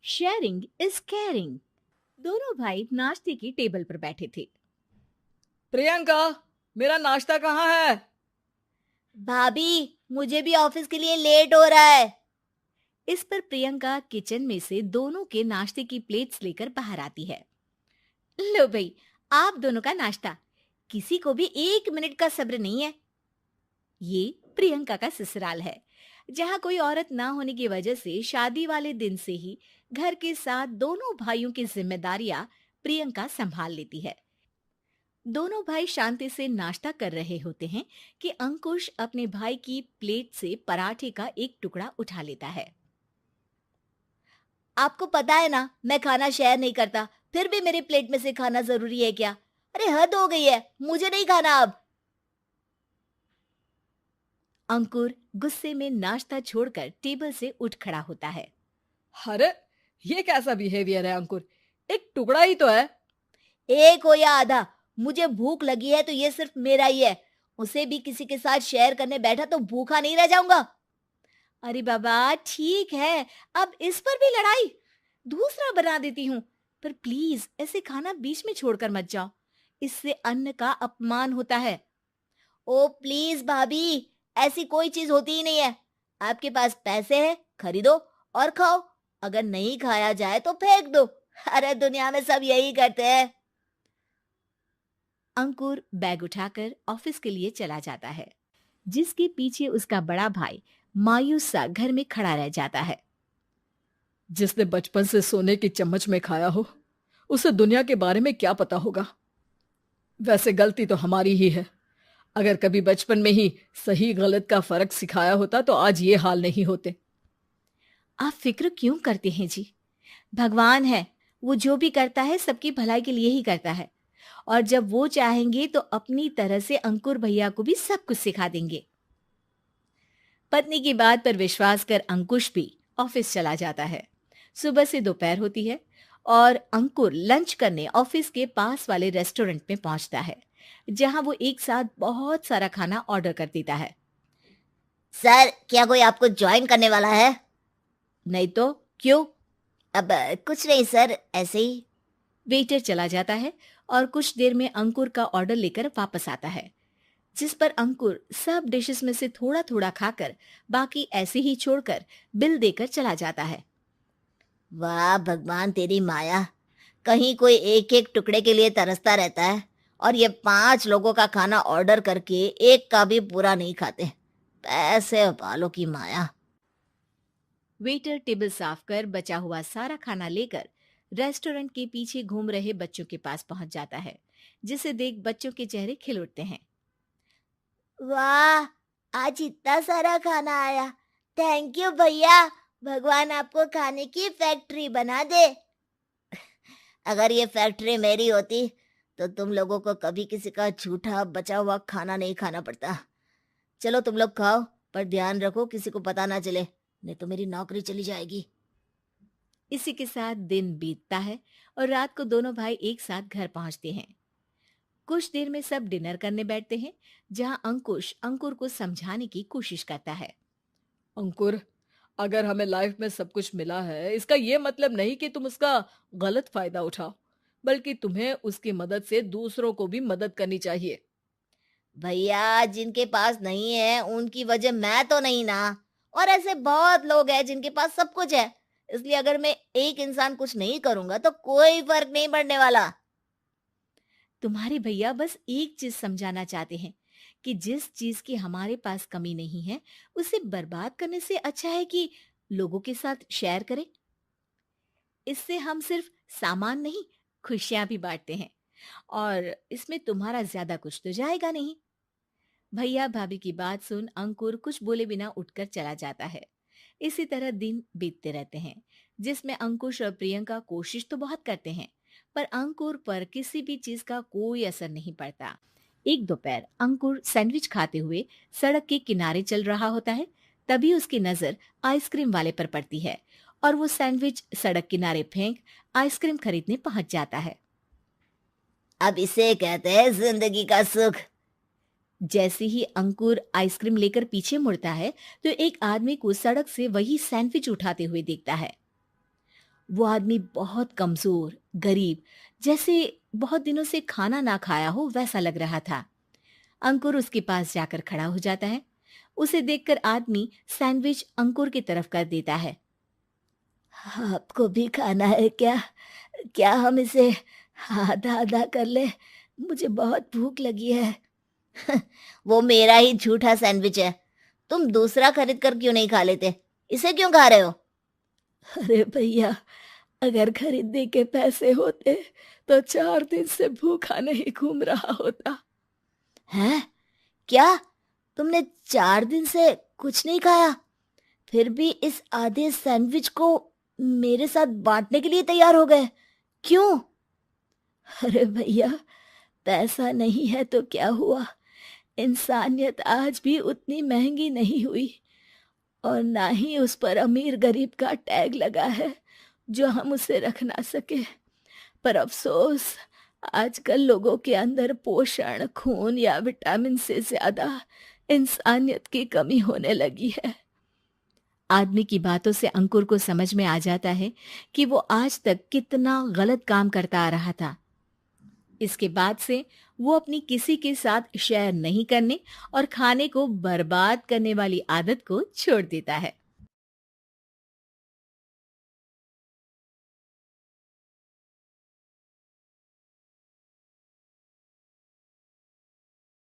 Sharing is caring. दोनों भाई नाश्ते की टेबल पर बैठे थे। प्रियंका, मेरा नाश्ता कहाँ है? भाभी, मुझे भी ऑफिस के लिए लेट हो रहा है। इस पर प्रियंका किचन में से दोनों के नाश्ते की प्लेट्स लेकर बाहर आती है। लो भाई, आप दोनों का नाश्ता। किसी को भी 1 मिनट का सब्र नहीं है। ये प्रियंका का ससुराल है, जहाँ कोई औरत ना होने की वजह से शादी वाले दिन से ही घर के साथ दोनों भाइयों की जिम्मेदारियां प्रियंका संभाल लेती है। दोनों भाई शांति से नाश्ता कर रहे होते हैं कि अंकुश अपने भाई की प्लेट से पराठे का एक टुकड़ा उठा लेता है। आपको पता है ना, मैं खाना शेयर नहीं करता, फिर भी मेरी प्लेट में से खाना जरूरी है क्या? अरे हद हो गई है, मुझे नहीं खाना अब। अंकुर गुस्से में नाश्ता छोड़कर टेबल से उठ खड़ा होता है। अरे, ये कैसा बिहेवियर है अंकुर? एक टुकड़ा ही तो है। एक हो या आधा, मुझे भूख लगी है तो ये सिर्फ मेरा ही है। उसे भी किसी के साथ शेयर करने बैठा तो भूखा नहीं रह जाऊंगा। अरे बाबा ठीक है, अब इस पर भी लड़ाई। दूसरा बना देती हूँ, पर प्लीज ऐसे खाना बीच में छोड़कर मत जाओ। इससे अन्न का अपमान होता है। ओ प्लीज भाभी, ऐसी कोई चीज होती ही नहीं है। आपके पास पैसे हैं, खरीदो और खाओ। अगर नहीं खाया जाए तो फेंक दो। अरे दुनिया में सब यही करते हैं। अंकुर बैग उठाकर ऑफिस के लिए चला जाता है, जिसके पीछे उसका बड़ा भाई मायूस सा घर में खड़ा रह जाता है। जिसने बचपन से सोने की चम्मच में खाया हो, उसे दुनिया के बारे में क्या पता होगा। वैसे गलती तो हमारी ही है। अगर कभी बचपन में ही सही गलत का फर्क सिखाया होता तो आज ये हाल नहीं होते। आप फिक्र क्यों करते हैं जी? भगवान है, वो जो भी करता है सबकी भलाई के लिए ही करता है। और जब वो चाहेंगे तो अपनी तरह से अंकुर भैया को भी सब कुछ सिखा देंगे। पत्नी की बात पर विश्वास कर अंकुश भी ऑफिस चला जाता है। सुबह से दोपहर होती है और अंकुर लंच करने ऑफिस के पास वाले रेस्टोरेंट में पहुंचता है, जहां वो एक साथ बहुत सारा खाना ऑर्डर कर देता है। सर, क्या कोई आपको ज्वाइन करने वाला है? नहीं तो क्यों? अब कुछ नहीं सर, ऐसे ही। वेटर चला जाता है और कुछ देर में अंकुर का ऑर्डर लेकर वापस आता है, जिस पर अंकुर सब डिशेस में से थोड़ा थोड़ा खाकर बाकी ऐसे ही छोड़कर बिल देकर चला जाता है। वाह भगवान, तेरी माया। कहीं कोई एक एक टुकड़े के लिए तरसता रहता है और ये 5 लोगों का खाना ऑर्डर करके एक का भी पूरा नहीं खाते। पैसे वालों की माया। वेटर टेबल साफ कर बचा हुआ सारा खाना लेकर रेस्टोरेंट के पीछे घूम रहे बच्चों के पास पहुंच जाता है, जिसे देख बच्चों के चेहरे खिल उठते हैं। वाह, आज इतना सारा खाना आया। थैंक यू भैया। भगवान आपको खाने की फैक्ट्री बना दे। अगर ये फैक्ट्री मेरी होती तो तुम लोगों को कभी किसी का झूठा बचा हुआ खाना नहीं खाना पड़ता। चलो तुम लोग खाओ, पर ध्यान रखो किसी को पता ना चले, नहीं तो मेरी नौकरी चली जाएगी। इसी के साथ दिन बीतता है और रात को दोनों भाई एक साथ घर पहुंचते हैं। कुछ देर में सब डिनर करने बैठते हैं, जहां अंकुश अंकुर को समझाने की कोशिश करता है। अंकुर, अगर हमें लाइफ में सब कुछ मिला है, इसका ये मतलब नहीं कि तुम उसका गलत फायदा उठाओ, बल्कि तुम्हें उसकी मदद से दूसरों को भी मदद करनी चाहिए। भैया, जिनके पास नहीं है उनकी वजह मैं तो नहीं ना। और ऐसे बहुत लोग हैं जिनके पास सब कुछ है। इसलिए अगर मैं एक इंसान कुछ नहीं करूंगा तो कोई फर्क नहीं पड़ने वाला। तुम्हारे भैया बस एक चीज समझाना चाहते हैं कि जिस चीज की हमारे पास कमी नहीं है, उसे बर्बाद करने से अच्छा है कि लोगों के साथ शेयर करें। इससे हम सिर्फ सामान नहीं, खुशियां भी बांटते हैं, और इसमें तुम्हारा ज्यादा कुछ तो जाएगा नहीं। भैया भाभी की बात सुन अंकुर कुछ बोले बिना उठकर चला जाता है। इसी तरह दिन बीतते रहते हैं, जिसमें अंकुश और प्रियंका कोशिश तो बहुत करते हैं, पर अंकुर पर किसी भी चीज का कोई असर नहीं पड़ता। एक दोपहर अंकुर सैंडविच खाते हुए सड़क के किनारे चल रहा होता है। तभी उसकी नजर आइसक्रीम वाले पर पड़ती है और वो सैंडविच सड़क किनारे फेंक आइसक्रीम खरीदने पहुंच जाता है। अब इसे कहते हैं जिंदगी का सुख। जैसे ही अंकुर आइसक्रीम लेकर पीछे मुड़ता है, तो एक आदमी को सड़क से वही सैंडविच उठाते हुए देखता है। वो आदमी बहुत कमजोर, गरीब, जैसे बहुत दिनों से खाना ना खाया हो वैसा लग रहा था। अंकुर उसके पास जाकर खड़ा हो जाता है। उसे देखकर आदमी सैंडविच अंकुर की तरफ कर देता है। आपको भी खाना है क्या? क्या हम इसे आधा आधा कर ले? मुझे बहुत भूख लगी है। वो मेरा ही झूठा सैंडविच है। तुम दूसरा खरीद कर क्यों नहीं खा लेते? इसे क्यों खा रहे हो? अरे भैया, अगर खरीदने के पैसे होते तो 4 दिन से भूखा नहीं घूम रहा होता। हैं? क्या? तुमने 4 दिन से कुछ नहीं खाया, फिर भी इस आधे सैंडविच को मेरे साथ बांटने के लिए तैयार हो गए? क्यों? अरे भैया, पैसा नहीं है तो क्या हुआ, इंसानियत आज भी उतनी महंगी नहीं हुई, और ना ही उस पर अमीर गरीब का टैग लगा है जो हम उसे रख ना सके। पर अफसोस, आजकल लोगों के अंदर पोषण, खून या विटामिन से ज्यादा इंसानियत की कमी होने लगी है। आदमी की बातों से अंकुर को समझ में आ जाता है कि वो आज तक कितना गलत काम करता आ रहा था। इसके बाद से वो अपनी किसी के साथ शेयर नहीं करने और खाने को बर्बाद करने वाली आदत को छोड़ देता है।